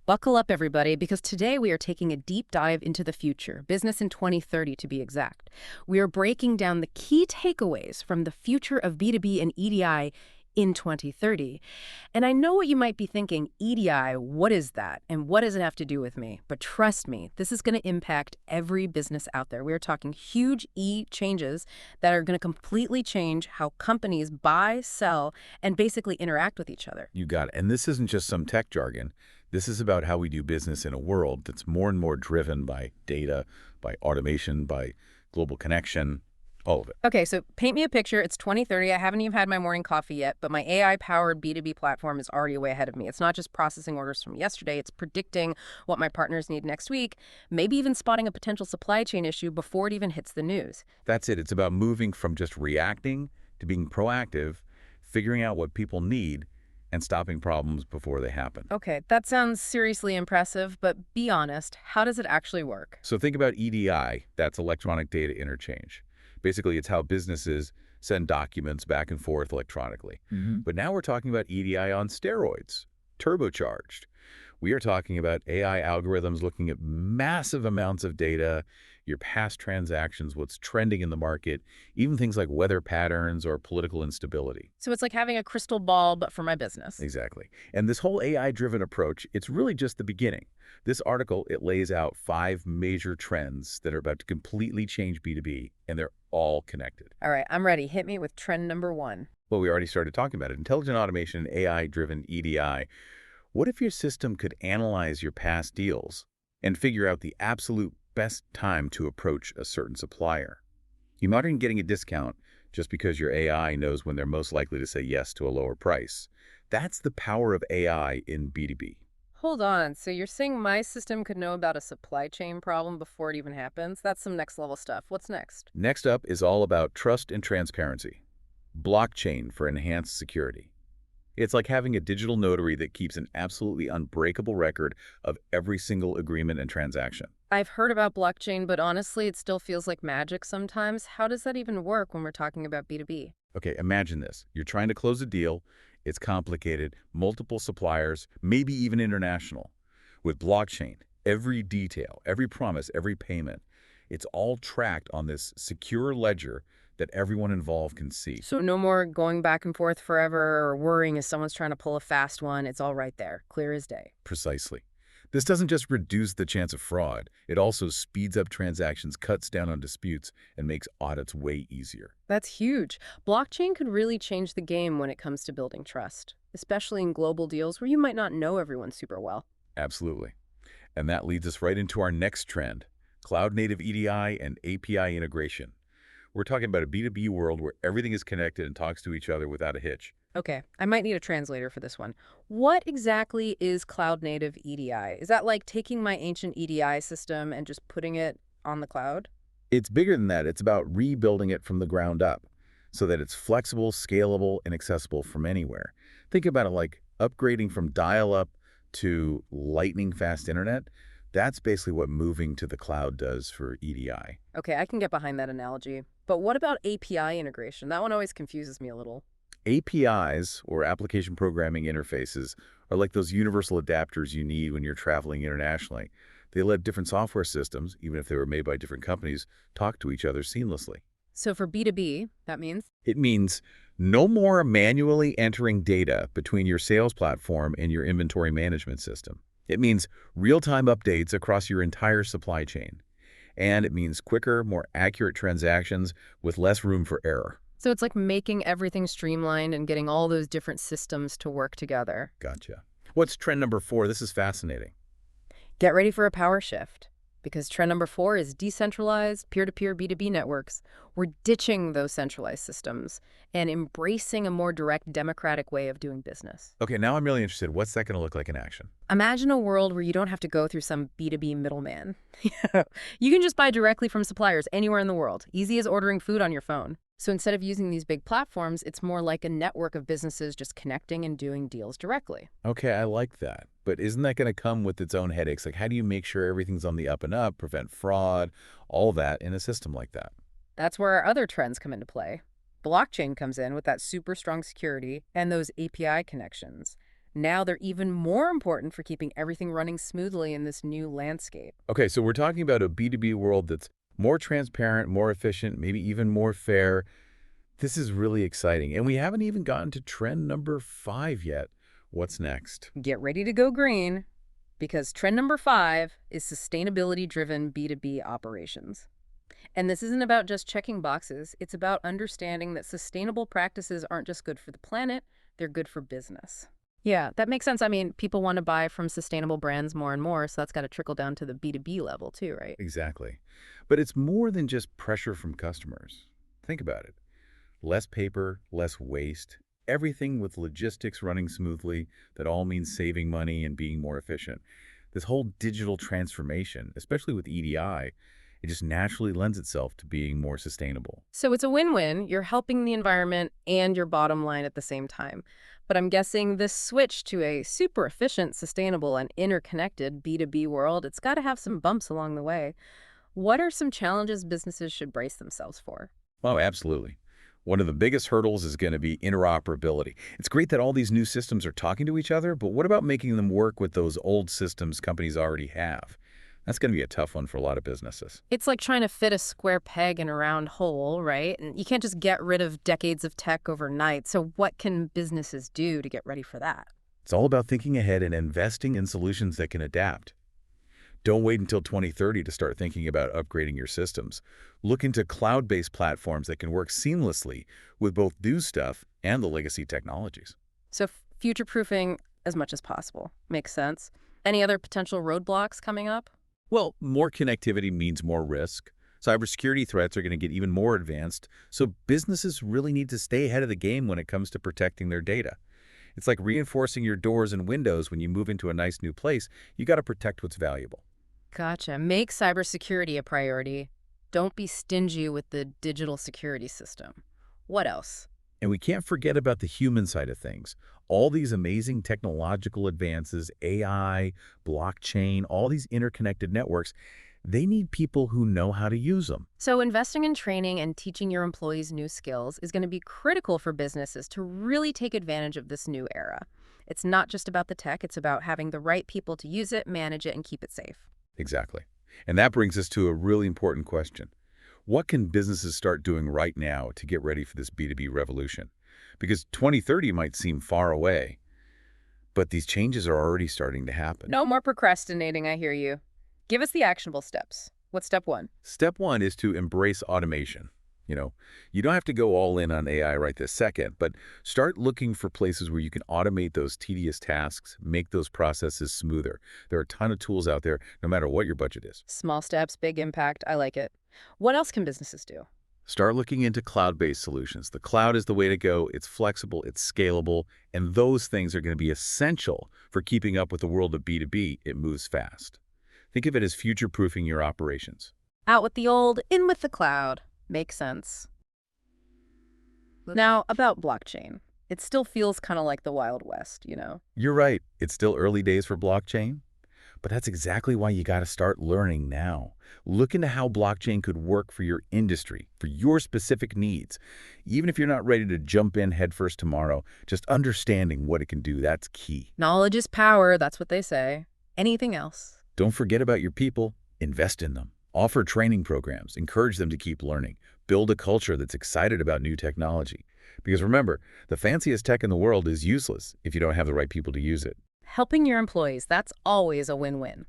Buckle up, everybody, because today we are taking a deep dive into the future, business in 2030 to be exact. We are breaking down the key takeaways from the future of B2B and EDI in 2030. And I know what you might be thinking, EDI, what is that? And what does it have to do with me? But trust me, this is going to impact every business out there. We're talking huge changes that are going to completely change how companies buy, sell, and basically interact with each other. You got it. And this isn't just some tech jargon. This is about how we do business in a world that's more and more driven by data, by automation, by global connection, all of it. Okay, so paint me a picture. It's 2030. I haven't even had my morning coffee yet, but my AI-powered B2B platform is already way ahead of me. It's not just processing orders from yesterday. It's predicting what my partners need next week, maybe even spotting a potential supply chain issue before it even hits the news. That's it. It's about moving from just reacting to being proactive, figuring out what people need, and stopping problems before they happen. Okay, that sounds seriously impressive, but be honest, how does it actually work? So think about EDI, that's electronic data interchange. Basically, it's how businesses send documents back and forth electronically. But now we're talking about EDI on steroids, turbocharged. We are talking about AI algorithms looking at massive amounts of data, your past transactions, what's trending in the market, even things like weather patterns or political instability. So it's like having a crystal ball, but for my business. Exactly. And this whole AI-driven approach, it's really just the beginning. This article, it lays out 5 major trends that are about to completely change B2B, and they're all connected. All right, I'm ready. Hit me with trend number 1. Well, we already started talking about it. Intelligent automation and AI-driven EDI. What if your system could analyze your past deals and figure out the absolute best time to approach a certain supplier? You might even getting a discount just because your AI knows when they're most likely to say yes to a lower price. That's the power of AI in B2B. Hold on, so you're saying my system could know about a supply chain problem before it even happens? That's some next level stuff. What's next? Next up is all about trust and transparency. Blockchain for enhanced security. It's like having a digital notary that keeps an absolutely unbreakable record of every single agreement and transaction. I've heard about blockchain, but honestly, it still feels like magic sometimes. How does that even work when we're talking about B2B? Okay, imagine this. You're trying to close a deal. It's complicated, multiple suppliers, maybe even international. With blockchain, every detail, every promise, every payment, it's all tracked on this secure ledger that everyone involved can see. So no more going back and forth forever or worrying if someone's trying to pull a fast one. It's all right there, clear as day. Precisely. This doesn't just reduce the chance of fraud, it also speeds up transactions, cuts down on disputes, and makes audits way easier. That's huge. Blockchain could really change the game when it comes to building trust, especially in global deals where you might not know everyone super well. Absolutely. And that leads us right into our next trend, cloud-native EDI and API integration. We're talking about a B2B world where everything is connected and talks to each other without a hitch. Okay, I might need a translator for this one. What exactly is cloud-native EDI? Is that like taking my ancient EDI system and just putting it on the cloud? It's bigger than that. It's about rebuilding it from the ground up so that it's flexible, scalable, and accessible from anywhere. Think about it like upgrading from dial-up to lightning-fast internet. That's basically what moving to the cloud does for EDI. Okay, I can get behind that analogy. But what about API integration? That one always confuses me a little. APIs, or application programming interfaces, are like those universal adapters you need when you're traveling internationally. They let different software systems, even if they were made by different companies, talk to each other seamlessly. So for B2B, that means? It means no more manually entering data between your sales platform and your inventory management system. It means real-time updates across your entire supply chain. And it means quicker, more accurate transactions with less room for error. So it's like making everything streamlined and getting all those different systems to work together. Gotcha. What's trend number 4? This is fascinating. Get ready for a power shift, because trend number 4 is decentralized peer-to-peer B2B networks. We're ditching those centralized systems and embracing a more direct democratic way of doing business. Okay, now I'm really interested. What's that going to look like in action? Imagine a world where you don't have to go through some B2B middleman. You can just buy directly from suppliers anywhere in the world, easy as ordering food on your phone. So instead of using these big platforms, it's more like a network of businesses just connecting and doing deals directly. Okay, I like that. But isn't that going to come with its own headaches? Like, how do you make sure everything's on the up and up, prevent fraud, all that in a system like that? That's where our other trends come into play. Blockchain comes in with that super strong security and those API connections. Now they're even more important for keeping everything running smoothly in this new landscape. Okay, so we're talking about a B2B world that's more transparent, more efficient, maybe even more fair. This is really exciting. And we haven't even gotten to trend number 5 yet. What's next? Get ready to go green, because trend number 5 is sustainability-driven B2B operations. And this isn't about just checking boxes. It's about understanding that sustainable practices aren't just good for the planet, they're good for business. Yeah, that makes sense. I mean, people want to buy from sustainable brands more and more, so that's got to trickle down to the B2B level too, right? Exactly. But it's more than just pressure from customers. Think about it. Less paper, less waste, everything with logistics running smoothly. That all means saving money and being more efficient. This whole digital transformation, especially with EDI, it just naturally lends itself to being more sustainable. So it's a win-win. You're helping the environment and your bottom line at the same time. But I'm guessing this switch to a super efficient, sustainable, and interconnected B2B world, it's got to have some bumps along the way. What are some challenges businesses should brace themselves for? Oh, absolutely. One of the biggest hurdles is going to be interoperability. It's great that all these new systems are talking to each other, but what about making them work with those old systems companies already have? That's going to be a tough one for a lot of businesses. It's like trying to fit a square peg in a round hole, right? And you can't just get rid of decades of tech overnight. So what can businesses do to get ready for that? It's all about thinking ahead and investing in solutions that can adapt. Don't wait until 2030 to start thinking about upgrading your systems. Look into cloud-based platforms that can work seamlessly with both new stuff and the legacy technologies. So future-proofing as much as possible. Makes sense. Any other potential roadblocks coming up? Well, more connectivity means more risk. Cybersecurity threats are going to get even more advanced, so businesses really need to stay ahead of the game when it comes to protecting their data. It's like reinforcing your doors and windows when you move into a nice new place. You got to protect what's valuable. Gotcha. Make cybersecurity a priority. Don't be stingy with the digital security system. What else? And we can't forget about the human side of things. All these amazing technological advances, AI, blockchain, all these interconnected networks, they need people who know how to use them. So investing in training and teaching your employees new skills is going to be critical for businesses to really take advantage of this new era. It's not just about the tech, it's about having the right people to use it, manage it, and keep it safe. Exactly. And that brings us to a really important question. What can businesses start doing right now to get ready for this B2B revolution? Because 2030 might seem far away, but these changes are already starting to happen. No more procrastinating, I hear you. Give us the actionable steps. What's step 1? Step 1 is to embrace automation. You don't have to go all in on AI right this second, but start looking for places where you can automate those tedious tasks, make those processes smoother. There are a ton of tools out there, no matter what your budget is. Small steps, big impact. I like it. What else can businesses do? Start looking into cloud-based solutions. The cloud is the way to go. It's flexible, it's scalable, and those things are going to be essential for keeping up with the world of B2B. It moves fast. Think of it as future-proofing your operations. Out with the old, in with the cloud. Makes sense. Now, about blockchain. It still feels kind of like the Wild West, you know? You're right. It's still early days for blockchain, but that's exactly why you got to start learning now. Look into how blockchain could work for your industry, for your specific needs. Even if you're not ready to jump in headfirst tomorrow, just understanding what it can do, that's key. Knowledge is power, that's what they say. Anything else? Don't forget about your people. Invest in them. Offer training programs. Encourage them to keep learning. Build a culture that's excited about new technology. Because remember, the fanciest tech in the world is useless if you don't have the right people to use it. Helping your employees, that's always a win-win.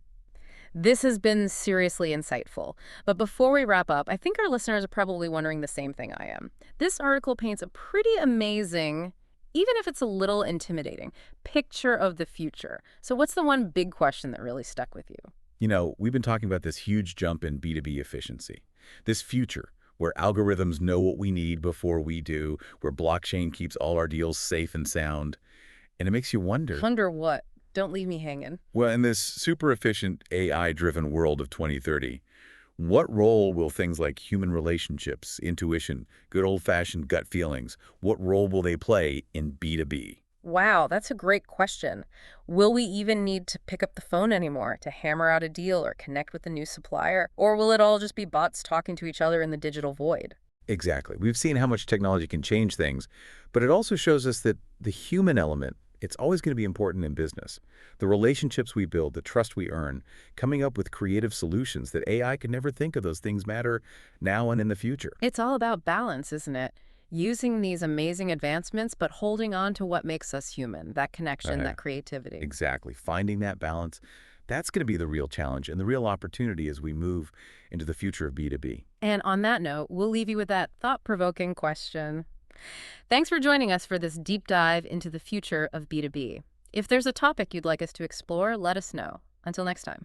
This has been seriously insightful. But before we wrap up, I think our listeners are probably wondering the same thing I am. This article paints a pretty amazing, even if it's a little intimidating, picture of the future. So what's the one big question that really stuck with you? We've been talking about this huge jump in B2B efficiency. This future where algorithms know what we need before we do, where blockchain keeps all our deals safe and sound. And it makes you wonder. Wonder what? Don't leave me hanging. Well, in this super efficient AI-driven world of 2030, what role will things like human relationships, intuition, good old-fashioned gut feelings, what role will they play in B2B? Wow, that's a great question. Will we even need to pick up the phone anymore to hammer out a deal or connect with a new supplier? Or will it all just be bots talking to each other in the digital void? Exactly. We've seen how much technology can change things, but it also shows us that the human element It's always going to be important in business. The relationships we build, the trust we earn, coming up with creative solutions that AI could never think of, those things matter now and in the future. It's all about balance, isn't it? Using these amazing advancements, but holding on to what makes us human, that connection, Uh, that creativity. exactly. Finding that balance, that's going to be the real challenge and the real opportunity as we move into the future of B2B. And on that note, we'll leave you with that thought-provoking question. Thanks for joining us for this deep dive into the future of B2B. If there's a topic you'd like us to explore, let us know. Until next time.